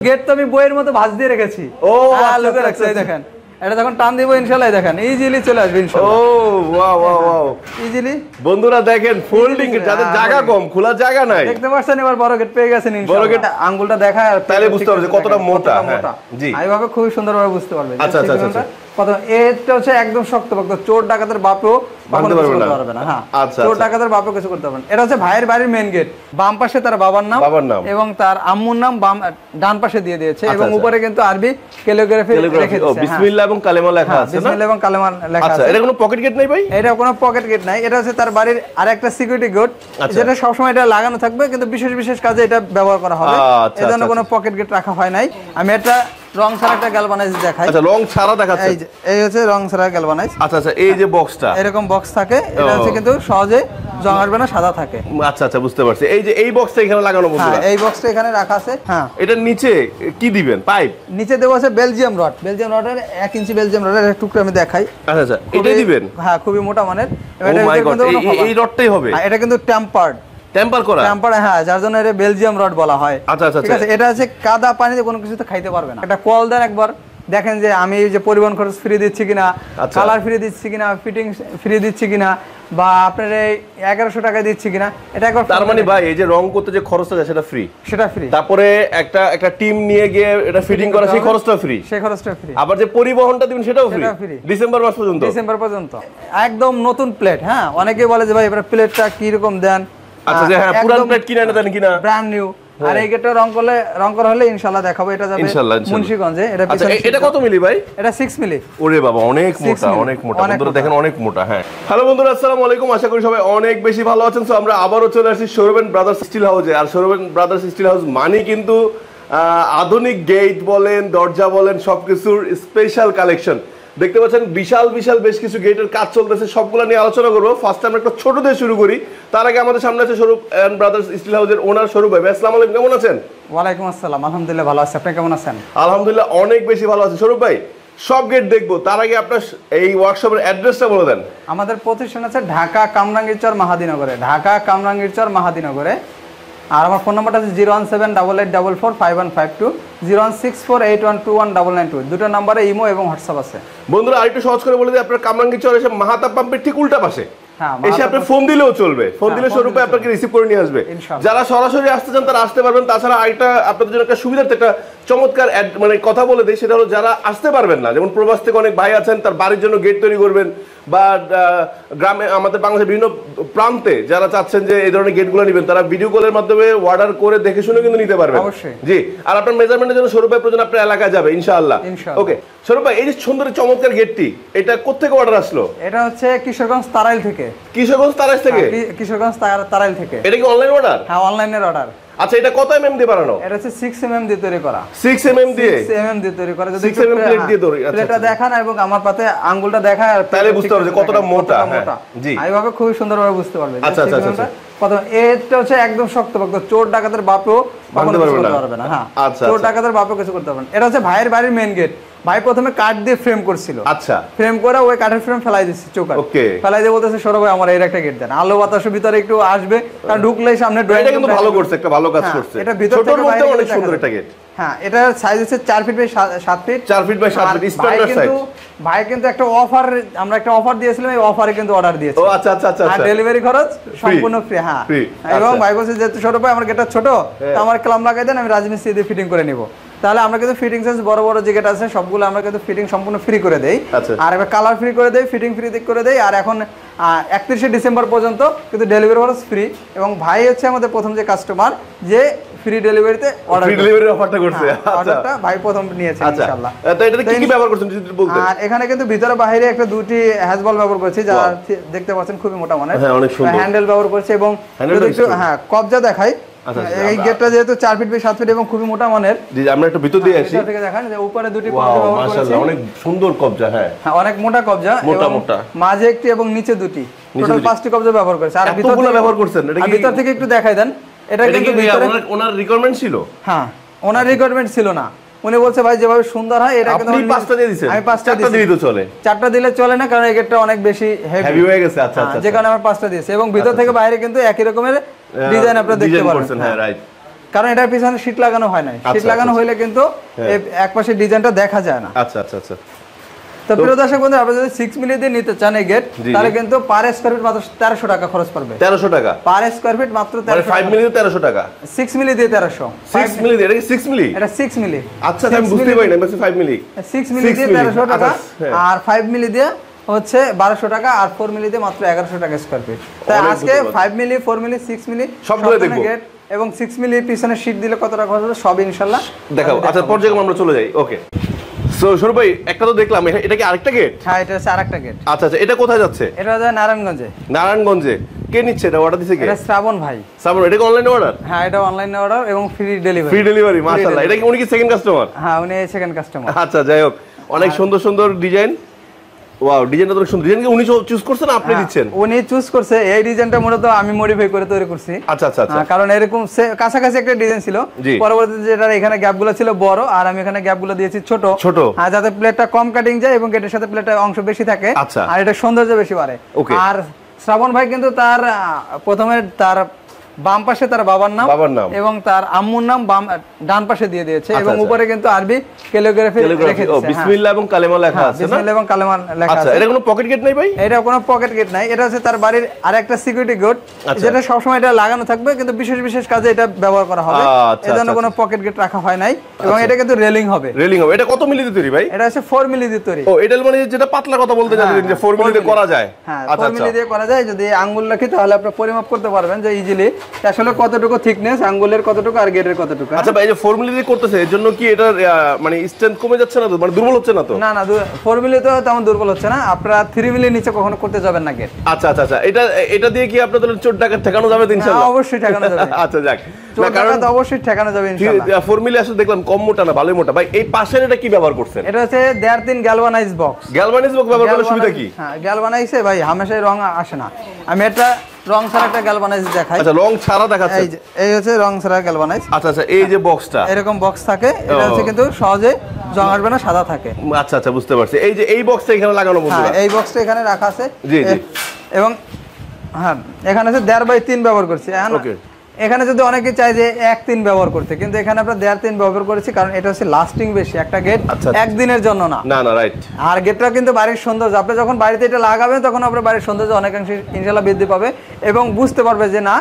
Gate তো আমি বইয়ের মতো ভাঁজ দিয়ে রেখেছি। ও লোকে রাখছে, এই দেখেন এটা যখন টান দিব ইনশাআল্লাহ দেখেন ইজিলি চলে আসবে ইনশাআল্লাহ। ও ওয়াও ওয়াও ওয়াও ইজিলি। বন্ধুরা দেখেন ফোল্ডিং যাদের জায়গা কম, খোলা জায়গা নাই, দেখতে পাচ্ছেন এবার বড় গেট পেয়ে গেছেন ইনশাআল্লাহ। বড় গেট আঙ্গুলটা দেখায় আর তাহলে বুঝতে পারবে কতটা মোটা। জি এইভাবে খুব সুন্দরভাবে বুঝতে পারবে। আচ্ছা আচ্ছা আচ্ছা কত এটা হচ্ছে একদম শক্তপোক্ত, চোর ডাকাতের বাপও কখনো কিছু করতে পারবে না। হ্যাঁ চোর ডাকাতের বাপও কিছু করতে পারবে না। এটা হচ্ছে ভাইয়ের বাড়ির মেইন গেট, বাম পাশে তার বাবার নাম এবং তার আম্মুর নাম বাম ডান পাশে দিয়ে দিয়েছে এবং উপরে কিন্তু আরবি ক্যালিগ্রাফি রেখে দিয়েছে। বিসমিল্লাহ এবং কালেমা লেখা আছে না? বিসমিল্লাহ এবং কালেমা লেখা আছে। আচ্ছা এটা কোনো পকেট গেট নাই ভাই? এটা কোনো পকেট গেট নাই, এটা হচ্ছে তার বাড়ির আরেকটা সিকিউরিটি গেট, যেটা সব সময় এটা লাগানো থাকবে কিন্তু বিশেষ বিশেষ কাজে এটা ব্যবহার করা হবে। এজন্য কোনো পকেট গেট রাখা হয় নাই। আমি এটা রং ছাড়া একটা গ্যালভানাইজ দেখাই। আচ্ছা রং ছাড়া দেখাচ্ছে, এই হচ্ছে রং ছাড়া গ্যালভানাইজ। আচ্ছা আচ্ছা এই যে বক্সটা এরকম বক্স থাকে, এটা হচ্ছে কিন্তু সহজে জং আসবে না, সাদা থাকে। আচ্ছা আচ্ছা বুঝতে পারছি। এই যে এই বক্সটা এখানে লাগানো বন্ধুরা, এই বক্সটা এখানে রাখা আছে। হ্যাঁ এটা নিচে কি দিবেন? পাইপ নিচে দেব আছে বেলজিয়াম রড, বেলজিয়াম রডের 1 ইঞ্চি বেলজিয়াম রডের একটা টুকরো আমি দেখাই। আচ্ছা আচ্ছা এটাই দিবেন? হ্যাঁ খুবই মোটা মানের। এটা এই রডটাই হবে? এটা কিন্তু টেম্পার করা, হ্যাঁ যার জন্য এটা বেলজিয়াম রড বলা হয়। আচ্ছা আচ্ছা ঠিক আছে। এটা হচ্ছে কাদা পানিতে কোনো কিছুতে খাইতে পারবে না। এটা কল দেন একবার, দেখেন যে আমি যে পরিবহন খরচ ফ্রি দিচ্ছি কিনা, কালার ফ্রি দিচ্ছি কিনা, ফিটিং ফ্রি দিচ্ছি কিনা, বা আপনার এই 1100 টাকা দিচ্ছি কিনা, এটা একবার। তার মানে ভাই এই যে রং করতে যে খরচটা যায় সেটা ফ্রি? সেটা ফ্রি। তারপরে একটা টিম নিয়ে গিয়ে এটা ফিটিং করা সেই খরচটা ফ্রি? সেই খরচটা ফ্রি। আবার যে পরিবহনটা দিবেন সেটাও ফ্রি ডিসেম্বর মাস পর্যন্ত? ডিসেম্বর পর্যন্ত একদম নতুন প্লেট। হ্যাঁ অনেকে বলে যে ভাই এবার প্লেটটা কি রকম দেন। আচ্ছা যে হ্যাঁ পুরান প্লেট কিনা না দেন কিনা? Brand new. আর এই গেটটা রং করা হলে ইনশাআল্লাহ দেখাবো। এটা যাবে মুন্সিগঞ্জে। এটা এটা কত মিলি ভাই? এটা 6 মিলি। ওরে বাবা অনেক মোটা, অনেক মোটা। বন্ধুরা দেখেন অনেক মোটা। হ্যাঁ হ্যালো বন্ধুরা আসসালামু আলাইকুম, আশা করি সবাই অনেক বেশি ভালো আছেন। সো আমরা আবারও চলে আসছি সৌরভ ব্রাদার্স স্টিল হাউসে। আর সৌরভ ব্রাদার্স স্টিল হাউস মানে কিন্তু আধুনিক গেট বলেন, দরজা বলেন, সবকিছুর স্পেশাল কালেকশন। দেখতে পাচ্ছেন বিশাল বিশাল বেশ কিছু গেটের কাজ চলতেছে, সবগুলো নিয়ে আলোচনা করবো। ফার্স্ট আমরা একটা ছোট দিয়ে শুরু করি। তার আগে আমাদের সামনে আছে সৌরভ ব্রাদার্স স্টিল হাউসের ওনার সৌরভ ভাই। আসসালামু আলাইকুম, কেমন আছেন? ওয়ালাইকুম আসসালাম, আলহামদুলিল্লাহ ভালো আছি। আপনি কেমন আছেন? আলহামদুলিল্লাহ অনেক বেশি ভালো আছি। সৌরভ ভাই সব গেট দেখবো, তার আগে আপনার এই ওয়ার্কশপের অ্যাড্রেসটা বলে দেন। আমাদের প্রতিষ্ঠান আছে ঢাকা কামরাঙ্গীরচর মাহাদিনগরে, ঢাকা কামরাঙ্গীরচর মাহাদিনগরে। আর আমার ফোন নাম্বারটা আছে 01788445152, 01648121992। দুটো নাম্বারে ইমো এবং হোয়াটসঅ্যাপ আছে। বন্ধুরা আরেকটু সহজ করে বলে দিই, আপনার কামরাঙ্গীরচর এসে মাহাতা পাম্পের ঠিক উল্টা পাশে এসে আপনি ফোন দিলেও চলবে। ফোন দিলে সৌরভ ভাই আপনাকে রিসিভ করে নিয়ে আসবে। যারা সরাসরি আসতে চান তারা আসতে পারবেন। তাছাড়া আরেকটা আপনাদের জন্য একটা সুবিধার্থে একটা চমৎকার মানে কথা বলে দিই, সেটা হলো যারা আসতে পারবেন না, যেমন প্রবাস থেকে অনেক ভাই আছেন, তার বাড়ির জন্য গেট তৈরি করবেন, বা গ্রামে আমাদের বাংলাদেশের বিভিন্ন প্রান্তে যারা চাচ্ছেন যে এই ধরনের গেটগুলো নেবেন, তারা ভিডিও কলের মাধ্যমে অর্ডার করে দেখে শুনে কিন্তু নিতে পারবেন। জি। আর আপনার মেজারমেন্টের জন্য সৌরভ ভাই প্রয়োজন আপনার এলাকায় যাবে ইনশাআল্লাহ। ওকে সৌরভ ভাই এই যে সুন্দর চমৎকার গেটটি, এটা কোত্থেকে অর্ডার আসলো? এটা হচ্ছে কিশোরগঞ্জ তারাইল থেকে। কিশোরগঞ্জ তারাইল থেকে? কিশোরগঞ্জ তারাইল থেকে। এটা কি অনলাইন অর্ডার? হ্যাঁ অনলাইনের অর্ডার। আচ্ছা এটা কত এমএম দিয়ে বানানো? এটা হচ্ছে 6 mm দিয়ে তৈরি করা। 6 mm দিয়ে? 6 mm দিয়ে তৈরি করা। যদি 6 mm প্লেট দিয়ে তৈরি। আচ্ছা প্লেটটা দেখান এবং আমার পাতে আঙ্গুলটা দেখায়, আর তাহলে বুঝতে পারবে কতটা মোটা। জি এইভাবে খুব সুন্দরভাবে বুঝতে পারবে। আচ্ছা আচ্ছা আচ্ছা কত এটা হচ্ছে একদম শক্তপোক্ত, চোর ডাকাতের বাপও কখনো কিছু করতে পারবে না। হ্যাঁ চোর ডাকাতের বাপও কিছু করতে পারবে না। এটা হচ্ছে ভাইয়ের বাড়ির মেইন গেট। ভাই প্রথমে কাঠ দিয়ে ফ্রেম করছিল। আচ্ছা ফ্রেম করে ওই কাঠের ফ্রেম ফেলাই দিচ্ছে চৌকাঠ। ওকে ফেলাই দিয়ে বলতেছে সৌরভ ভাই আমার এর একটা গেট দেন, আলো বাতাসের ভিতরে একটু আসবে, কারণ ঢুকলেই সামনে ড্রয়িং। এটা কিন্তু ভালো করছে, একটা ভালো কাজ করছে। এটা ভিতর থেকে মধ্যে অনেক সুন্দর একটা গেট। হ্যাঁ এটা সাইজ হচ্ছে 4 feet by 7 feet. 4 feet by 7 feet standard size. ভাই কিন্তু একটা অফার, আমরা একটা অফার দিয়েছিলাম, এই অফারে কিন্তু অর্ডার দিয়েছি। ও আচ্ছা আচ্ছা আচ্ছা। আর ডেলিভারি খরচ সম্পূর্ণ ফ্রি। হ্যাঁ এবং ভাই বলছে যে সৌরভ ভাই আমার গেটটা ছোট, তো আমার ক্লাম লাগাই দেন, আমি রাজমিস্ত্রি দিয়ে ফিটিং করে নিব। তাহলে আমরা কিন্তু ফিটিং চার্জ বড় বড় যে গেট আছে সবগুলো আমরা কিন্তু ফিটিং সম্পূর্ণ ফ্রি করে দেই। আর এবার কালার ফ্রি করে দেই, ফিটিং ফ্রি করে দেই। আর এখন 31 ডিসেম্বর পর্যন্ত কিন্তু ডেলিভারি খরচ ফ্রি। এবং ভাই হচ্ছে আমাদের প্রথম যে কাস্টমার যে ফ্রি ডেলিভারিতে অর্ডার, ফ্রি ডেলিভারি অফারটা করছে। অর্ডারটা ভাই প্রথম নিয়েছে ইনশাআল্লাহ। তো এটাতে কি কি ব্যবহার করছেন যদি বলতেন? আর এখানে কিন্তু ভিতরে বাইরে একটা দুটি হ্যাজবল ব্যবহার করেছি, যা দেখতে পাচ্ছেন খুবই মোটা মানের। হ্যাঁ অনেক সুন্দর। হ্যান্ডেল ব্যবহার করেছি এবং একটু হ্যাঁ কবজা দেখাই। এই গেটটা যেহেতু 4 ফিট বাই 7 ফিট এবং খুবই মোটা মানের। জি আমরা একটু ভিতর দিয়ে আসি। এটা থেকে দেখেন যে উপরে দুটি কবজা ব্যবহার করেছি। মাশাআল্লাহ অনেক সুন্দর কবজা। হ্যাঁ অনেক মোটা কবজা, মোটা মোটা, মাঝে একটি এবং নিচে দুটি, টোটাল 5টি কবজা ব্যবহার করেছি। আর ভিতরগুলো ব্যবহার করছেন, এটা কি ভিতর থেকে একটু দেখাই দেন। এটা কিন্তু ভিতরে ওনার রিকোয়ারমেন্ট ছিল? হ্যাঁ ওনার রিকোয়ারমেন্ট ছিল না, উনি বলছে ভাই যেভাবে সুন্দর হয় এটা কিন্তু আপনি 5টা দিয়ে দিয়েছেন। আমি 5টা দিলেই তো চলে। 4টা দিলে চলে না, কারণ এই গেটটা অনেক বেশি হেভি হয়ে গেছে। আচ্ছা আচ্ছা যে কারণে আমরা 5টা দিয়েছি। এবং ভিতর থেকে বাইরে কিন্তু একই রকমের ডিজাইন আপনারা দেখতে পারবেন। হ্যাঁ রাইট। কারণ এটার পিছনে শীট লাগানো হয় নাই, শীট লাগানো হইলে কিন্তু এক পাশে ডিজাইনটা দেখা যায় না। আচ্ছা আচ্ছা আচ্ছা। তো প্রিয় দর্শক বন্ধু, আপনি যদি 6 মিলি দিয়ে নিতে চান এই গেট, তাহলে কিন্তু পার স্কয়ার ফিট মাত্র 1300 টাকা খরচ পড়বে। 1300 টাকা পার স্কয়ার ফিট মাত্র 1300। 5 মিলি দিয়ে 1300 টাকা, 6 মিলি দিয়ে 1300। 6 মিলি দিয়ে, এটা কি 6 মিলি? এটা 6 মিলি। আচ্ছা আমি বুঝতে পারি না, মানে 5 মিলি। 6 মিলি দিয়ে 1300 টাকা, আর 5 মিলি দিয়ে হচ্ছে 1200 টাকা, আর 4 মিলি দিয়ে মাত্র 1100 টাকা স্কয়ার ফিট। তাই আজকে 5 মিলি, 4 মিলি, 6 মিলি সবগুলো দেখব। গেট এবং 6 মিলি পিছনে শীট দিলে কত টাকা হবে সব ইনশাআল্লাহ দেখাবো। আচ্ছা পর্যায়ক্রমে আমরা চলে যাই। ওকে, সো শুরু ভাই, একটা তো দেখলাম, এটা কি আরেকটা গেট? হ্যাঁ, এটা হচ্ছে আরেকটা গেট। আচ্ছা আচ্ছা, এটা কোথায় যাচ্ছে? এটা যায় নারায়ণগঞ্জে। নারায়ণগঞ্জে কে নিচ্ছে এটা? অর্ডার দিছে কে? এটা শ্রাবণ ভাই। শ্রাবণ, এটা কি অনলাইন অর্ডার? হ্যাঁ, এটা অনলাইনে অর্ডার এবং ফ্রি ডেলিভারি। ফ্রি ডেলিভারি, মাশাআল্লাহ। এটা কি উনি কি সেকেন্ড কাস্টমার? হ্যাঁ, উনি সেকেন্ড কাস্টমার। আচ্ছা, যাই হোক, অনেক সুন্দর সুন্দর ডিজাইন। ওয়াও, ডিজাইনটা তো সুন্দর। ডিজাইন কি উনি চুজ করছেন না আপনি দিচ্ছেন? উনি চুজ করছে। এই ডিজাইনটা মূলত আমি মডিফাই করে তৈরি করছি। আচ্ছা আচ্ছা আচ্ছা। কারণ এরকম কাছাকাছি একটা ডিজাইন ছিল, পরবর্তীতে যেটা এখানে গ্যাপগুলো ছিল বড়, আর আমি এখানে গ্যাপগুলো দিয়েছি ছোট ছোট, যাতে প্লেটটা কম কাটিং যায় এবং গেটের সাথে প্লেটের অংশ বেশি থাকে, আর এটা সৌন্দর্য বেশি বাড়ে। আর শ্রাবণ ভাই কিন্তু তার প্রথমে তার বাম পাশে তার বাবার নাম এবং তার আম্মুর নাম ডান পাশে দিয়ে দিয়েছে, এবং উপরে কিন্তু আরবি ক্যালিগ্রাফি রেখেছে। বিসমিল্লাহ এবং কালেমা লেখা আছে না? বিসমিল্লাহ এবং কালেমা লেখা আছে। আচ্ছা, এটা কোনো পকেট গেট নাই ভাই? এটা কোনো পকেট গেট নাই, এটা হচ্ছে তার বাড়ির আরেকটা সিকিউরিটি গেট, যেটা সব সময় এটা লাগানো থাকবে, কিন্তু বিশেষ বিশেষ কাজে এটা ব্যবহার করা হবে। এজন্য কোনো পকেট গেট রাখা হয় নাই, এবং এটা কিন্তু রেলিং হবে। রেলিং হবে। এটা কত মিলি দিয়ে তৈরি ভাই? এটা হচ্ছে 4 মিলি দিয়ে তৈরি। ও, এটা মানে যেটা পাতলা কথা বলতে যাচ্ছেন যে 4 মিলি দিয়ে করা যায়। হ্যাঁ, 4 মিলি দিয়ে করা যায়। যদি আঙ্গুল রাখি তাহলে আপনি পরিমাপ করতে পারবেন যে ইজিলি আসলে কতটুকু থিকনেস, আঙ্গুলের কতটুকু আর গেটের কতটুকু। আচ্ছা ভাই, এই যে 4 মিলি দিয়ে করতেছে, এর জন্য কি এটা মানে স্ট্রেংথ কমে যাচ্ছে না তো, মানে দুর্বল হচ্ছে না তো? না না, 4 মিলি তো তেমন দুর্বল হচ্ছে না। আপনারা 3 মিলি নিচে কখনো করতে যাবেন না গেট। আচ্ছা আচ্ছা আচ্ছা। এটা দিয়ে কি আপনাদের চোর ডাকাত ঠেকানো যাবে ইনশাআল্লাহ? অবশ্যই ঠেকানো যাবে। আচ্ছা, যাক, চোর ডাকাত অবশ্যই ঠেকানো যাবে ইনশাআল্লাহ। 4 মিলি আসলে দেখলাম কম মোটা না, ভালোই মোটা। ভাই এই পাশের এটা কি ব্যবহার করছেন? এটা হচ্ছে 1.5-3 গ্যালভানাইজ বক্স। গ্যালভানাইজ বক্স ব্যবহার করার সুবিধা কি? হ্যাঁ, গ্যালভানাইজে ভাই হামেশাই রং আসে না। আমি এটা রং ছাড়া একটা গ্যালভানাইজ দেখাই। আচ্ছা, রং ছাড়া দেখাচ্ছে। এই হচ্ছে রং ছাড়া গ্যালভানাইজ। আচ্ছা আচ্ছা, এই যে বক্সটা এরকম বক্স থাকে, এটা হচ্ছে কিন্তু সহজে জং আসবে না, সাদা থাকে। আচ্ছা আচ্ছা, বুঝতে পারছি। এই যে এই বক্সটা এখানে লাগানো বন্ধুরা। হ্যাঁ, এই বক্সটা এখানে রাখা আছে। জি জি। এবং হ্যাঁ, এখানে আছে 1.5/3 ব্যবহার করছি। ওকে, এখানে যদি অনেকে চায় যে 1-3 ব্যবহার করতে, কিন্তু এখানে আমরা 1.5-3 ব্যবহার করেছি, কারণ এটা হচ্ছে লাস্টিং বেশি। একটা গেট একদিনের জন্য না। না না, রাইট। আর গেটটা কিন্তু বাড়ির সৌন্দর্য, আপনি যখন বাড়িতে এটা লাগাবেন তখন আপনার বাড়ির সৌন্দর্য অনেকাংশে ইনশাআল্লাহ বৃদ্ধি পাবে, এবং বুঝতে পারবে যে না,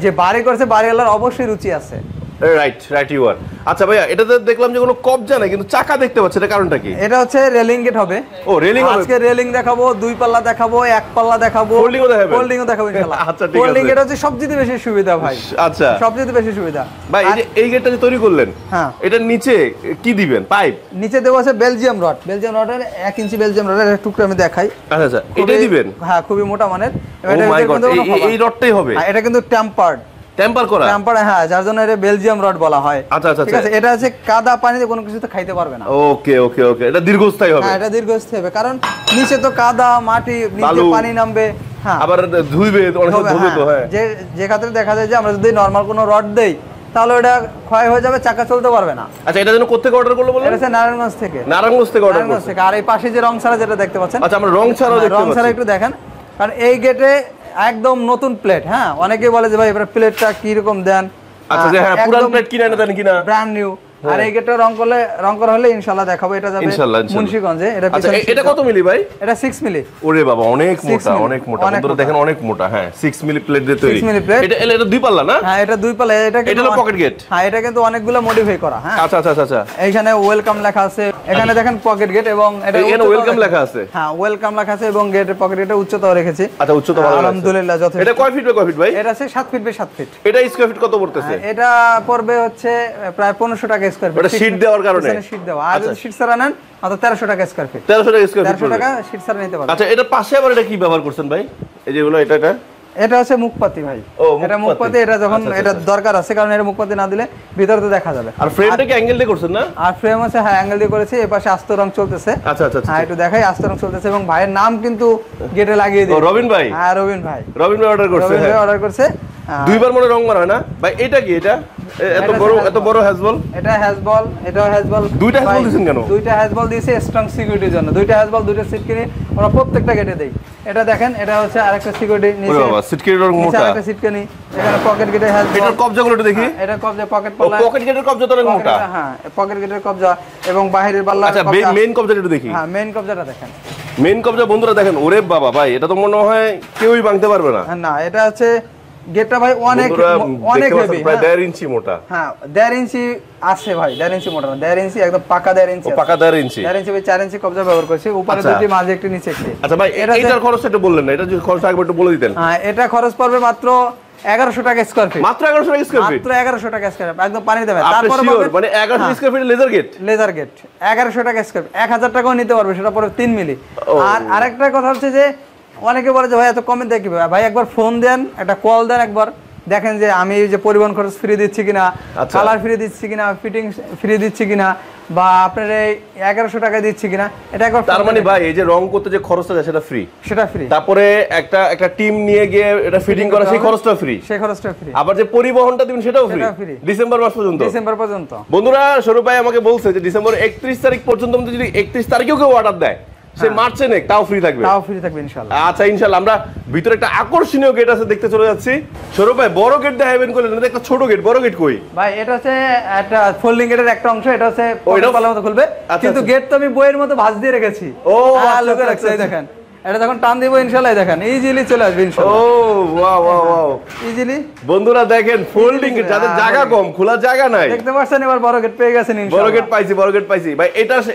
যে বাড়ি করছে বাড়িওয়ালার অবশ্যই রুচি আছে। Right right, you are. আচ্ছা ভাইয়া, এটাতে দেখলাম যে কোনো কবজা নাই, কিন্তু চাকা দেখতে পাচ্ছি, এটা কারণটা কি? এটা হচ্ছে রেলিং গেট হবে। ও, রেলিং হবে। আজকে রেলিং দেখাবো, 2 পাল্লা দেখাবো, 1 পাল্লা দেখাবো, ফোল্ডিংও দেখাবো। ফোল্ডিংও দেখাবো ইনশাআল্লাহ। আচ্ছা, ঠিক আছে। ফোল্ডিং গেট হচ্ছে সবচেয়ে বেশি সুবিধা ভাই। আচ্ছা, সবচেয়ে বেশি সুবিধা ভাই। এই যে এই গেটটা যে তৈরি করলেন, হ্যাঁ, এটার নিচে কি দিবেন? পাইপ নিচে দেবো আছে বেলজিয়াম রড। বেলজিয়াম রডের 1 ইঞ্চি বেলজিয়াম রডের একটা টুকরো আমি দেখাই। আচ্ছা আচ্ছা, এটাই দিবেন? হ্যাঁ, খুবই মোটা মানের। এই রডটাই হবে? এটা কিন্তু টেম্পারড, টেম্পার করা। টেম্পার, হ্যাঁ, যার জন্য এটা বেলজিয়াম রড বলা হয়। আচ্ছা আচ্ছা, ঠিক আছে। এটা আছে কাদা পানিতে কোনো কিছুতে খাইতে পারবে না। ওকে ওকে ওকে, এটা দীর্ঘস্থায়ী হবে। হ্যাঁ, এটা দীর্ঘস্থায়ী হবে, কারণ নিচে তো কাদা মাটি, নিচে পানি নামবে। হ্যাঁ, আবার ধুইবে, অনেক সময় ধুবে তো। হ্যাঁ, যে ক্ষেত্রে দেখা যায় যে আমরা যদি নরমাল কোনো রড দেই তাহলে ওটা ক্ষয় হয়ে যাবে, চাকা চলতে পারবে না। আচ্ছা, এটা যেন কোথা থেকে অর্ডার করলো বললেন? এটা নারায়ণগঞ্জ থেকে। নারায়ণগঞ্জ থেকে অর্ডার করছে। আর এই পাশে যে রং ছাড়া যেটা দেখতে পাচ্ছেন। আচ্ছা, আমরা রং ছাড়াও দেখতে পাচ্ছি। রং ছাড়া একটু দেখেন, কারণ এই গেটে একদম নতুন প্লেট। হ্যাঁ, অনেকে বলে যে ভাই এবার প্লেটটা কি রকম দেন। আচ্ছা, হ্যাঁ, পুরান প্লেট কিনা না দেন কিনা, ব্র্যান্ড নিউ। আর এই গেটটা রং করা হলে ইনশাআল্লাহ দেখাবো। এটা যাবে মুন্সিগঞ্জে। এটা কত মিলি ভাই? এটা 6 মিলি। ওরে বাবা, অনেক মোটা, অনেক মোটা। বন্ধুরা দেখেন, অনেক মোটা। হ্যাঁ, 6 মিলি প্লেট দিয়ে তৈরি। 6 মিলি প্লেট। এটা 2 পাল্লা না? হ্যাঁ, এটা 2 পাল্লা। এটা হলো পকেট গেট। হ্যাঁ, এটা কিন্তু অনেকগুলো মডিফাই করা। হ্যাঁ, আচ্ছা আচ্ছা আচ্ছা। এইখানে ওয়েলকাম লেখা আছে, এখানে দেখেন পকেট গেট, এবং এটা এখানে ওয়েলকাম লেখা আছে। হ্যাঁ, ওয়েলকাম লেখা আছে, এবং গেটের পকেট গেটে উচ্চতাও রেখেছি। আচ্ছা, উচ্চতা ভালো, আলহামদুলিল্লাহ যথেষ্ট। এটা কয় ফিট বাই কয় ফিট ভাই? এটা আছে 7 ফিট বাই 7 ফিট। এটা স্কয়ার ফিট কত পড়তেছে? এটা পড়বে হচ্ছে প্রায় 1500 টাকা স্কয়ার ফিট। এটা শীট দেওয়ার কারণে? শীট দেওয়া। আর যদি শীট ছাড়া নেন তাহলে 1300 টাকা স্কয়ার ফিট। 1300 টাকা স্কয়ার ফিট। 1300 টাকা শীট ছাড়া নিতে পারবেন। আচ্ছা, এটার পাশে আবার এটা কি ব্যবহার করছেন ভাই? এই যেগুলো, এটা হচ্ছে মুখপাতি ভাই। এটা মুখপাতি। এটা যখন এটা দরকার আছে, কারণ এটা মুখপাতি না দিলে ভিতরে তো দেখা যাবে। আর ফ্রেমটা কি অ্যাঙ্গেল দিয়ে করছেন না? আর ফ্রেম আছে, হ্যাঁ, অ্যাঙ্গেল দিয়ে করেছি। এই পাশে আস্ত রং চলতেছে। আচ্ছা আচ্ছা, হ্যাঁ, একটু দেখাই। আস্ত রং চলতেছে, এবং ভাইয়ের নাম কিন্তু গেটে লাগিয়ে দিই। রবিন ভাই? হ্যাঁ, রবিন ভাই। রবিন ভাই অর্ডার করছে। রবিন ভাই অর্ডার করছে। দুইবার মনে রং মারা হয় না ভাই? এটা কি? এটা এত বড় হ্যাজবল? এটা হ্যাজবল, এটাও হ্যাজবল। দুইটা হ্যাজবল দিয়েছেন কেন? দুইটা হ্যাজবল দিয়েছি স্ট্রং সিকিউরিটির জন্য। দুইটা হ্যাজবল, দুইটা সিট কিনে আমরা প্রত্যেকটা গেটে দেই। এটা দেখেন, এটা হচ্ছে আরেকটা সিকিউরিটি নিচে। ওরে বাবা, সিকিউরিটির মোটা আরেকটা সিটকানি, এখানে পকেট গেটে হ্যাজ। এটার কবজাগুলো একটু দেখি। এটা কবজা, পকেট পাল্লা। পকেট গেটের কবজা তো অনেক মোটা। হ্যাঁ, পকেট গেটের কবজা এবং বাহিরের পাল্লা। আচ্ছা, মেইন কবজাটা একটু দেখি। হ্যাঁ, মেইন কবজাটা দেখেন। মেইন কবজা বন্ধুরা দেখেন, ওরে বাবা ভাই, এটা তো মনে হয় কেউই ভাঙতে পারবে না। না, এটা হচ্ছে গেটটা ভাই অনেক হেভি, প্রায় 1.5 ইঞ্চি মোটা। হ্যাঁ, 1.5 ইঞ্চি আছে ভাই, 1.5 ইঞ্চি মোটা না, 1.5 ইঞ্চি একদম পাকা 1.5 ইঞ্চি। পাকা 1.5 ইঞ্চি। 1.5 ইঞ্চি ভাই 4 ইঞ্চি কবজা ব্যবহার করছি, উপরে দুটি, মাঝে একটি, নিচে একটি। আচ্ছা ভাই, এটার খরচটা একটু বললেন না, এটা যদি খরচ একবার একটু বলে দিতেন। হ্যাঁ, এটা খরচ পড়বে মাত্র 1100 টাকা স্কয়ার ফিট। মাত্র 1100 টাকা স্কয়ার ফিট? মাত্র 1100 টাকা স্কয়ার ফিট, একদম পানি দেবে। তারপর মানে 1100 square feet laser gate? Laser gate 1100 টাকা স্কয়ার ফিট, 1000 টাকাও নিতে পারবে, সেটা পরে 3 মিলি। আর আরেকটা কথা হচ্ছে যে অনেকে বলে যে ভাই এত কমে দেয় কিভাবে? ভাই একবার ফোন দেন, একটা কল দেন, একবার দেখেন যে আমি যে পরিবহন খরচ ফ্রি দিচ্ছি কিনা, কালার ফ্রি দিচ্ছি কিনা, ফিটিং ফ্রি দিচ্ছি কিনা, বা আপনার এই 1100 টাকা দিচ্ছি কিনা, এটা একবার। তার মানে ভাই এই যে রং করতে যে খরচটা যায় সেটা ফ্রি? সেটা ফ্রি। তারপরে একটা টিম নিয়ে গিয়ে এটা ফিটিং করা, সেই খরচটা ফ্রি? সেই খরচটা ফ্রি। আবার যে পরিবহনটা দিবেন সেটাও ফ্রি ডিসেম্বর মাস পর্যন্ত? ডিসেম্বর পর্যন্ত। বন্ধুরা, স্বরূপ ভাই আমাকে বলছে যে ডিসেম্বর 31 তারিখ পর্যন্ত যদি 31 তারিখেও কেউ অর্ডার দেয়, সে মার্চে নেক, তাও ফ্রি থাকবে? তাও ফ্রি থাকবে ইনশাআল্লাহ। আচ্ছা, ইনশাআল্লাহ। আমরা ভিতরে একটা আকর্ষণীয় গেট আছে, দেখতে চলে যাচ্ছি। স্বরূপ ভাই, বড় গেট দেখাবেন করলেন না, একটা ছোট গেট, বড় গেট কই? ভাই এটা হচ্ছে একটা ফোল্ডিং গেটের একটা অংশ, এটা হচ্ছে পাল্লার মতো খুলবে, কিন্তু গেট তো আমি বইয়ের মতো ভাঁজ দিয়ে রেখেছি। ও লোকে রাখছে, এই দেখেন, এটা যখন টান দিব ইনশাআল্লাহ দেখেন ইজিলি চলে আসবে ইনশাআল্লাহ। ও ওয়াও ওয়াও ওয়াও, ইজিলি। বন্ধুরা দেখেন, ফোল্ডিং গেট, যাদের জায়গা কম, খোলা জায়গা নাই, দেখতে পাচ্ছেন, এবার বড় গেট পেয়ে গেছেন ইনশাআল্লাহ। বড় গেট পাইছি, বড় গেট পাইছি ভাই।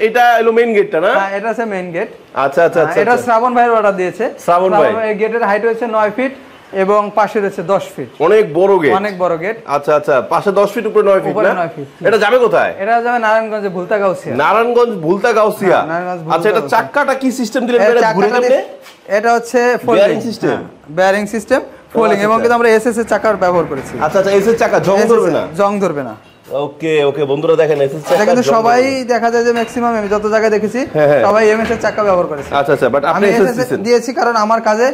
এটা হলো মেইন গেটটা না? হ্যাঁ, এটা হচ্ছে মেইন গেট। আচ্ছা আচ্ছা আচ্ছা, এটা শ্রাবণ ভাইয়ের অর্ডার দিয়েছে। শ্রাবণ ভাই, এই গেটের হাইট হচ্ছে 9 ফিট এবং পাশে রয়েছে 10 ফিট। অনেক বড় গেট, অনেক বড় গেট। আচ্ছা আচ্ছা, পাশে 10 ফিট, উপরে 9 ফিট না? 9 ফিট। এটা যাবে কোথায়? এটা যাবে নারায়ণগঞ্জে ভুলতা গাউসিয়া। নারায়ণগঞ্জ ভুলতা গাউসিয়া। আচ্ছা, এটা চাকাটা কি সিস্টেম দিলেন? এটা ঘুরে যাবে? এটা হচ্ছে bearing system. Bearing system folding, এবং কিন্তু আমরা এসএস এর চাকার ব্যবহার করেছি। আচ্ছা আচ্ছা, এসএস চাকা জং ধরবে না? জং ধরবে না। ওকে ওকে, বন্ধুরা দেখেন, এসএস চাকা। এটা কিন্তু সবাই দেখা যায় যে ম্যাক্সিমাম আমি যত জায়গায় দেখেছি সবাই এমএস এর চাকা ব্যবহার করেছে। আচ্ছা আচ্ছা, বাট আপনি এসএস দিয়েছি কারণ আমার কাজে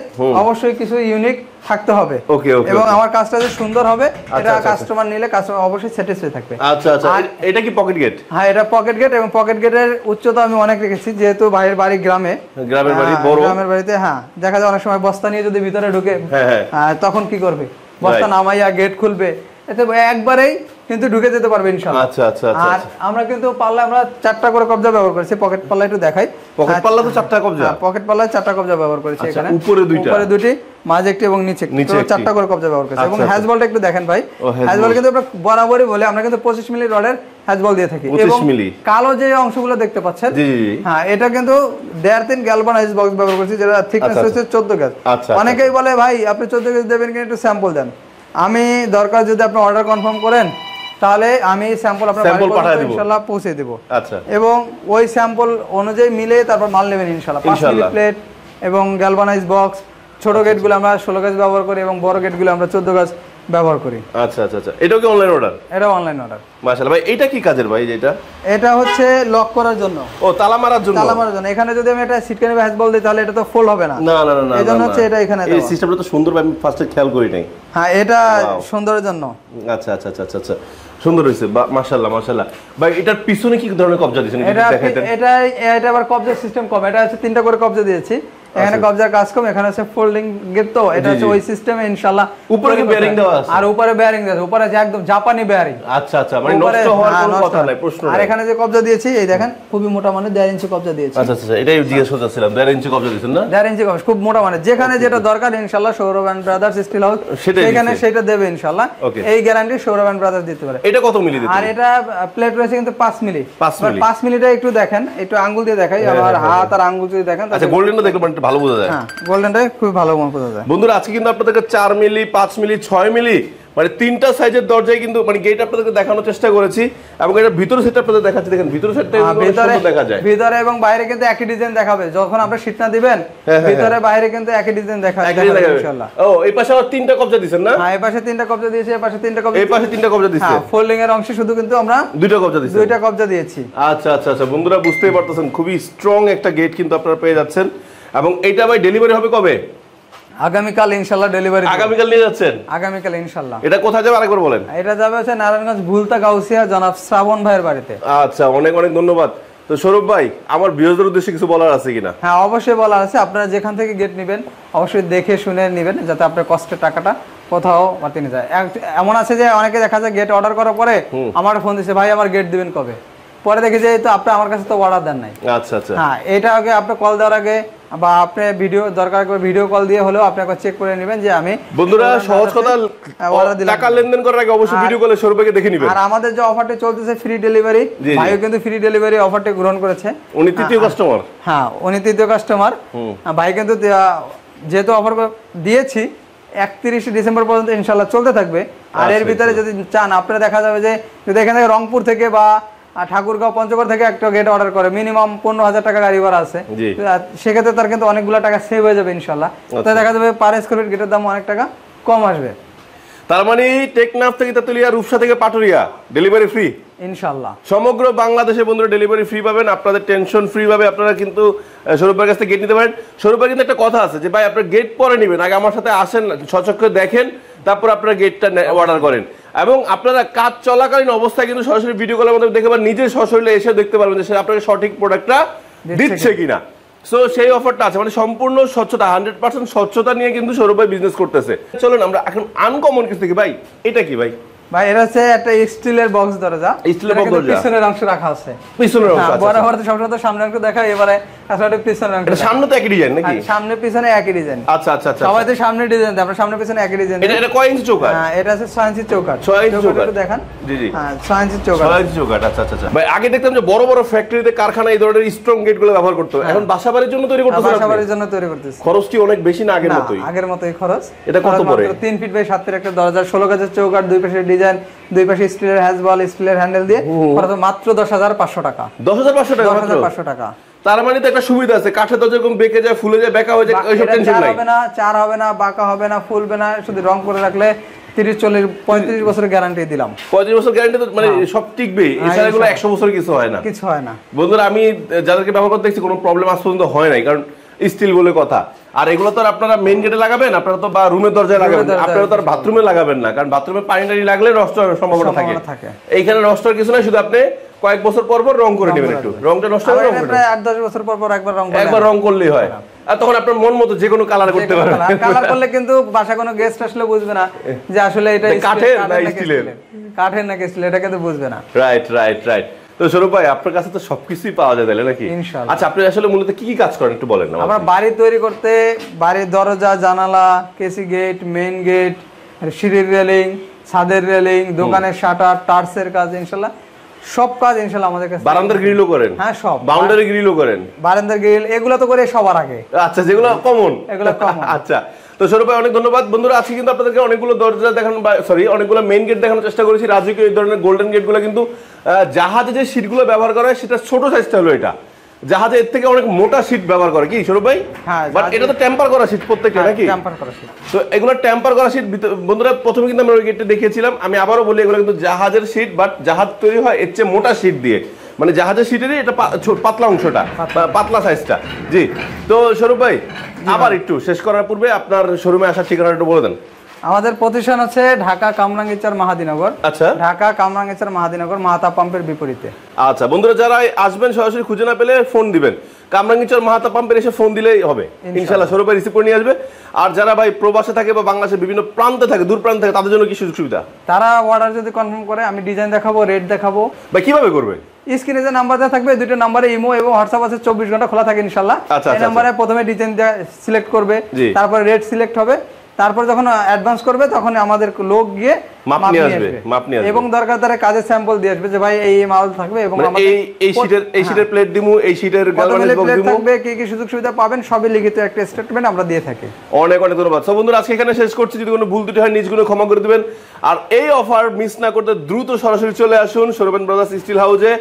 অবশ্যই কিছু ইউনিক থাকতে হবে। ওকে ওকে, এবং আমার কাজটা যে সুন্দর হবে, এটা কাস্টমার নিলে কাস্টমার অবশ্যই স্যাটিসফাই থাকবে। আচ্ছা আচ্ছা, এটা কি পকেট গেট? হ্যাঁ, এটা পকেট গেট, এবং পকেট গেটের উচ্চতা আমি অনেক রেখেছি, যেহেতু ভাইয়ের বাড়ি গ্রামে। গ্রামের বাড়ি বড়, গ্রামের বাড়িতে হ্যাঁ দেখা যায় অনেক সময় বস্তা নিয়ে যদি ভিতরে ঢুকে, তখন কি করবে? বস্তা নামাইয়া গেট খুলবে, এতে একবারেই কিন্তু ঢুকে যেতে পারবে ইনশাআল্লাহ। আচ্ছা আচ্ছা আচ্ছা। আর আমরা কিন্তু পাল্লা আমরা 4টা করে কবজা ব্যবহার করেছি। পকেট পাল্লা একটু দেখাই। পকেট পাল্লা তো 4টা কবজা? পকেট পাল্লায় 4টা কবজা ব্যবহার করেছি। এখানে উপরে দুটি, মাঝে একটি এবং নিচে 4টা করে কবজা ব্যবহার করেছি। এবং হ্যাজবলটা একটু দেখেন ভাই, হ্যাজবল কিন্তু আমরা বরাবরই বলে আমরা কিন্তু 25 মিলি রডের হ্যাজবল দিয়ে থাকি। এবং কালো যে অংশগুলো দেখতে পাচ্ছেন, হ্যাঁ, এটা কিন্তু 1.5-3 গ্যালভানাইজ বক্স ব্যবহার করেছি, যেটা থিকনেস হচ্ছে 14 গজ। অনেকেই বলে ভাই আপনি 14 গজ দেবেন কিনা, একটু স্যাম্পল দেন। আমি দরকার যদি আপনি অর্ডার কনফার্ম করেন, তাহলে আমি স্যাম্পল আপনার বাড়ি পর্যন্ত ইনশাআল্লাহ পৌঁছে দেব। আচ্ছা, এবং ওই স্যাম্পল অনুযায়ী মিলে তারপর মাল নেবেন ইনশাআল্লাহ। 5 মিলি প্লেট এবং গ্যালভানাইজ বক্স, ছোট গেটগুলো আমরা 16 গজ ব্যবহার করি এবং বড় গেটগুলো আমরা 14 গজ ব্যবহার করি। আচ্ছা আচ্ছা আচ্ছা, এটাও কি অনলাইন অর্ডার? এটা অনলাইন অর্ডার। মাশাআল্লাহ ভাই, এটা কি কাজের ভাই? এটা হচ্ছে লক করার জন্য। ও, তালা মারার জন্য? তালা মারার জন্য। এখানে যদি আমি এটা সিটকানি বা হ্যাজবল দিই, তাহলে এটা তো ফোল্ড হবে না। না না না, এজন্য হচ্ছে এটা এখানে এই সিস্টেমটা তো সুন্দর, আমি ফার্স্টে খেয়াল করি নাই। হ্যাঁ, এটা সুন্দরের জন্য। আচ্ছা আচ্ছা আচ্ছা আচ্ছা, সুন্দর হইছে, মাশাআল্লাহ মাশাআল্লাহ ভাই। এটার পিছনে কি ধরনের কবজা দিয়েছেন? এটা আবার কবজা সিস্টেম কম। এটা হচ্ছে 3টা করে কবজা দিয়েছি। এখানে কবজার কাজ কম, এখানে হচ্ছে ফোল্ডিং গেট, তো এটা হচ্ছে ওই সিস্টেমে ইনশাআল্লাহ। উপরে কি বেয়ারিং দেওয়া আছে? আর উপরে বেয়ারিং দেওয়া আছে, উপরে যে একদম জাপানি বেয়ারিং। আচ্ছা আচ্ছা, মানে নষ্ট হওয়ার কোনো কথা নাই, প্রশ্ন নাই। আর এখানে যে কবজা দিয়েছি, এই দেখেন খুবই মোটা, মানে 1.5 ইঞ্চি কবজা দিয়েছি। আচ্ছা আচ্ছা, এটাই জিজ্ঞেস করতেছিলাম, 1.5 ইঞ্চি কবজা দিয়েছেন না? 1.5 ইঞ্চি কবজা খুব মোটা, মানে যেখানে যেটা দরকার ইনশাআল্লাহ Sourav and brothers steel house সেখানে সেটা দেবে ইনশাআল্লাহ। এই গ্যারান্টি সৌরভ এন্ড ব্রাদার্স দিতে পারে। এটা কত মিলি দিতে? আর এটা প্লেট রয়েছে কিন্তু 5 মিলি। 5 মিলিটা একটু দেখেন, একটু আঙ্গুল দিয়ে দেখাই, আমার হাত আর আঙ্গুল দিয়ে দেখেন। আচ্ছা, গোল্ডেনটা দেখলে মানে ভালো বোঝা যায়। হ্যাঁ, গোল্ডেনটা খুব ভালো মনে বোঝা যায়। বন্ধুরা, আজকে কিন্তু আপনাদেরকে 4 মিলি, 5 মিলি, 6 মিলি, মানে 3টা সাইজের দরজায় কিন্তু মানে গেট আপনাদেরকে দেখানোর চেষ্টা করেছি। এবং এটা ভিতরে সেট আপনাদের দেখাচ্ছি, দেখেন ভিতরে সেটটা সুন্দর দেখা যায়। ভিতরে এবং বাইরে কিন্তু একই ডিজাইন দেখাবে। যখন আপনি শীটনা দিবেন, ভিতরে বাইরে কিন্তু একই ডিজাইন দেখাবে ইনশাআল্লাহ। ও, এই পাশে আবার 3টা কবজা দিবেন না? হ্যাঁ, এই পাশে 3টা কবজা দিয়েছি, এই পাশে 3টা কবজা, এই পাশে 3টা কবজা দিয়েছি। হ্যাঁ, ফোল্ডিং এর অংশে শুধু কিন্তু আমরা 2টা কবজা দিয়েছি। 2টা কবজা দিয়েছি। আচ্ছা আচ্ছা আচ্ছা, বন্ধুরা বুঝতেই পারতেছেন, খুবই স্ট্রং একটা গেট কিন্তু আপনারা পেয়ে যাচ্ছেন। এবং এটা ভাই ডেলিভারি হবে কবে? আগামীকাল ইনশাআল্লাহ ডেলিভারি। আগামীকাল নিয়ে যাচ্ছেন? আগামীকাল ইনশাআল্লাহ। এটা কোথায় যাবে আরেকবার বলেন? এটা যাবে হচ্ছে নারায়ণগঞ্জ ভুলতা গাউসিয়া জনাব শ্রাবণ ভাইয়ের বাড়িতে। আচ্ছা, অনেক অনেক ধন্যবাদ। তো তো সৌরভ ভাই আমার ভিউয়ারদের উদ্দেশ্যে কিছু বলার আছে কিনা? হ্যাঁ অবশ্যই বলার আছে, আপনারা যেখান থেকে গেট নেবেন অবশ্যই দেখে শুনে নেবেন যাতে আপনার কষ্টের টাকাটা কোথাও বাড়তে না যায়। এমন আছে যে অনেকে দেখা যায় গেট অর্ডার করার পরে আমার ফোন দিচ্ছে, ভাই আমার গেট দিবেন কবে, পরে দেখি যে তো আপনি আমার কাছে তো অর্ডার দেন নাই। আচ্ছা আচ্ছা, হ্যাঁ এটা আগে আপনি কল দেওয়ার আগে বা আপনি ভিডিও দরকার করে ভিডিও কল দিয়ে হলেও আপনি একবার চেক করে নেবেন যে আমি। বন্ধুরা সহজ কথা, টাকা লেনদেন করার আগে অবশ্যই ভিডিও কলে সৌরভ ভাইকে দেখে নেবেন। আর আমাদের যে অফারটা চলতেছে ফ্রি ডেলিভারি, ভাইও কিন্তু ফ্রি ডেলিভারি অফারটা গ্রহণ করেছে। উনি তৃতীয় কাস্টমার। হ্যাঁ উনি তৃতীয় কাস্টমার। ভাই কিন্তু যেহেতু অফার দিয়েছি 31 ডিসেম্বর পর্যন্ত ইনশাআল্লাহ চলতে থাকবে। আর এর ভিতরে যদি চান আপনারা দেখা যাবে যে যদি এখান থেকে রংপুর থেকে বা ঠাকুরগাঁও পঞ্চগড় থেকে একটা গেট অর্ডার করে মিনিমাম 15,000 টাকা গাড়ি ভাড়া আছে, সেক্ষেত্রে তার কিন্তু অনেকগুলো টাকা সেভ হয়ে যাবে ইনশাআল্লাহ। তো দেখা যাবে পার স্কয়ার ফিট গেটের দাম অনেক টাকা কম আসবে। তার মানে টেকনাফ থেকে তেতুলিয়া, রূপসা থেকে পাটুরিয়া ডেলিভারি ফ্রি ইনশাআল্লাহ। সমগ্র বাংলাদেশে বন্ধুরা ডেলিভারি ফ্রি পাবেন, আপনাদের টেনশন ফ্রি ভাবে আপনারা কিন্তু সৌরভ ভাইয়ের কাছ থেকে গেট নিতে পারেন। সৌরভ ভাই কিন্তু একটা কথা আছে যে ভাই আপনার গেট পরে নেবেন, আগে আমার সাথে আসেন, সচক্ষে দেখেন, তারপর আপনারা গেটটা অর্ডার করেন। এবং আপনারা কাজ চলাকালীন অবস্থায় কিন্তু সরাসরি ভিডিও কলের মাধ্যমে দেখে পাবেন, নিজের সশরীরে এসে দেখতে পারবেন যে সে আপনাকে সঠিক প্রোডাক্টটা দিচ্ছে কিনা। সো সেই অফারটা আছে, মানে সম্পূর্ণ স্বচ্ছতা, 100% স্বচ্ছতা নিয়ে কিন্তু সৌরভ ভাই বিজনেস করতেছে। চলুন আমরা এখন আনকমন কিছু দেখি। ভাই এটা কি ভাই? ভাই এটা হচ্ছে একটা স্টিলের বক্স দরজা, স্টিলের বক্স দরজা, পিছনের অংশ রাখা আছে। পিছনের অংশ আছে, বরাবর তো সবসময় তো সামনের অংশ দেখা, এবারে আসলে পিছনের অংশ। এটা সামনে তো একই ডিজাইন নাকি? সামনে পিছনে একই ডিজাইন। আচ্ছা আচ্ছা আচ্ছা, সবাই তো সামনে ডিজাইন দেয়, আমরা সামনে পিছনে একই ডিজাইন। এটা কয় ইঞ্চি চৌকাঠ? হ্যাঁ এটা আছে 6 ইঞ্চি চৌকাঠ। 6 ইঞ্চি চৌকাঠ দেখেন। জি জি, হ্যাঁ 6 ইঞ্চি চৌকাঠ। 6 ইঞ্চি চৌকাঠ। আচ্ছা আচ্ছা। ভাই আগে দেখতাম যে বড় বড় ফ্যাক্টরিতে কারখানায় এই ধরনের স্ট্রং গেটগুলো ব্যবহার করতে, এখন বাসাবাড়ির জন্য তৈরি করতেছেন? বাসাবাড়ির জন্য তৈরি করতেছি। খরচ কি অনেক বেশি না আগের মতোই? আগের মতোই খরচ। এটা কত পড়ে? 3 ফিট বাই 7 ফিট একটা দরজা, 16 গজের চৌকাঠ, দুই পাশে ডিজাইন, দুই পাশে স্টিলের হ্যাজবল, স্টিলের হ্যান্ডেল দিয়ে খরচ মাত্র 10,500 টাকা। 10,500 টাকা? 10,500 টাকা। তার মানে তো একটা সুবিধা আছে, কাঠে তো যেরকম বেঁকে যায়, ফুলে যায়, বেঁকা হয়ে যায়, ওইসব টেনশন নাই। হবে না, চার হবে না, বাঁকা হবে না, ফুলবে না, শুধু রং করে রাখলে 30, 40, 35 বছরের গ্যারান্টি দিলাম। 35 বছর গ্যারান্টি তো মানে সব টিকবে, এছাড়া এগুলো 100 বছর কিছু হয় না, কিছু হয় না। বন্ধুরা আমি যাদেরকে ব্যবহার করতে দেখছি কোনো প্রবলেম আজ পর্যন্ত হয় নাই, কারণ স্টিল বলে কথা। আর এগুলো তো আপনারা মেইন গেটে লাগাবেন, আপনারা তো বা রুমের দরজায় লাগাবেন, আপনারা তো আর বাথরুমে লাগাবেন না, কারণ বাথরুমে পানি টানি লাগলে নষ্ট হওয়ার সম্ভাবনা থাকে। এইখানে নষ্ট হওয়ার কিছু না, শুধু আপনি কয়েক বছর পর পর রং করে নেবেন, একটু রংটা নষ্ট হবে, প্রায় 8-10 বছর পর পর একবার রং করলেই হয়। আর তখন আপনার মন মতো যে কোনো কালার করতে পারবেন। কালার করলে কিন্তু বাসা কোনো গেস্ট আসলে বুঝবে না যে আসলে এটা কাঠের না স্টিলের, কাঠের না স্টিলের, এটা কিন্তু বুঝবে না। Right right right. তো সৌরভ ভাই আপনার কাছে তো সবকিছুই পাওয়া যায় তাহলে নাকি? আচ্ছা আপনি আসলে মূলত কি কি কাজ করেন একটু বলেন না। আমরা বাড়ি তৈরি করতে বাড়ির দরজা, জানালা, কেসি গেট, মেইন গেট, সিঁড়ির রেলিং, ছাদের রেলিং, দোকানের শাটার, টার্সের কাজ, ইনশাআল্লাহ সব কাজ ইনশাআল্লাহ আমাদের কাছে। বারান্দার গ্রিলও করেন? হ্যাঁ সব। বাউন্ডারি গ্রিলও করেন? বারান্দার গ্রিল এগুলো তো করে সবার আগে। আচ্ছা যেগুলো কমন, এগুলো কমন। আচ্ছা তো সৌরভ ভাই অনেক ধন্যবাদ। বন্ধুরা আজকে কিন্তু আপনাদেরকে অনেকগুলো দরজা দেখানো, সরি অনেকগুলো মেইন গেট দেখানোর চেষ্টা করেছি। রাজকীয় এই ধরনের গোল্ডেন গেটগুলো কিন্তু জাহাজে যে শীটগুলো ব্যবহার করা হয় সেটা ছোট সাইজটা হলো, এটা জাহাজে এর থেকে অনেক মোটা শীট ব্যবহার করে কি সৌরভ ভাই? হ্যাঁ বাট এটা তো টেম্পার করা শীট প্রত্যেকটা নাকি? টেম্পার করা শীট। তো এগুলো টেম্পার করা শীট। বন্ধুরা প্রথমে কিন্তু আমরা ওই গেটটা দেখিয়েছিলাম, আমি আবারও বলি এগুলো কিন্তু জাহাজের শীট, বাট জাহাজ তৈরি হয় এর চেয়ে মোটা শীট দিয়ে, মানে জাহাজের শীটেরই এটা পাতলা অংশটা, পাতলা সাইজটা। জি তো সৌরভ ভাই আবার একটু শেষ করার পূর্বে আপনার শোরুমে আসার ঠিকানাটা একটু বলে দেন। আমাদের প্রতিষ্ঠান হচ্ছে ঢাকা কামরাঙ্গীরচর মাহাদিনগর। আচ্ছা ঢাকা কামরাঙ্গীরচর মাহাদিনগর, মাহাতা পাম্পের বিপরীতে। আচ্ছা বন্ধুরা যারা আসবেন সরাসরি খুঁজে না পেলে ফোন দিবেন, কামরাঙ্গীরচর মাহাতা পাম্পের এসে ফোন দিলেই হবে, ইনশাআল্লাহ সৌরভ ভাই রিসিভ করে নিয়ে আসবে। আর যারা ভাই প্রবাসে থাকে বা বাংলাদেশের বিভিন্ন প্রান্তে থাকে, দূর প্রান্তে থাকে, তাদের জন্য কি সুযোগ সুবিধা? তারা অর্ডার যদি কনফার্ম করে আমি ডিজাইন দেখাবো, রেট দেখাবো। ভাই কিভাবে করবে? স্ক্রিনে যে নাম্বার দেওয়া থাকবে, দুটো নাম্বারে ইমো এবং হোয়াটসঅ্যাপ আছে, 24 ঘন্টা খোলা থাকে ইনশাআল্লাহ। এই নাম্বারে প্রথমে ডিজাইন সিলেক্ট করবে, তারপর রেট সিলেক্ট হবে, তারপর যখন অ্যাডভান্স করবে তখন আমাদের লোক গিয়ে মাপ নিয়ে আসবে এবং দরকার তার কাজের স্যাম্পল দিয়ে আসবে যে ভাই এই মাল থাকবে এবং আমাদের এই শীটের প্লেট দিমু, এই শীটের গ্যালভানিক বক্স দিমু, থাকবে, কি কি সুযোগ সুবিধা পাবেন সবই লিখিত একটা স্টেটমেন্ট আমরা দিয়ে থাকি। অনেক অনেক ধন্যবাদ। সো বন্ধুরা আজকে এখানে শেষ করছি, যদি কোনো ভুল ত্রুটি হয় নিজ গুণে ক্ষমা করে দিবেন। আর এই অফার মিস না করতে দ্রুত সরাসরি চলে আসুন সৌরভ ব্রাদার্স স্টিল হাউসে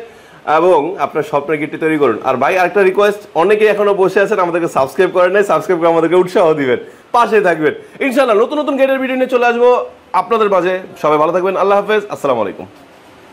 এবং আপনার স্বপ্নের গেটটি তৈরি করুন। আর ভাই আরেকটা রিকোয়েস্ট, অনেকেই এখনো বসে আছেন আমাদেরকে সাবস্ক্রাইব করেন নাই, সাবস্ক্রাইব করে আমাদেরকে উৎসাহ দিবেন, পাশে থাকবেন। ইনশাআল্লাহ নতুন নতুন গেটের ভিডিও নিয়ে চলে আসবো আপনাদের মাঝে। সবাই ভালো থাকবেন, আল্লাহ হাফেজ, আসসালামু আলাইকুম।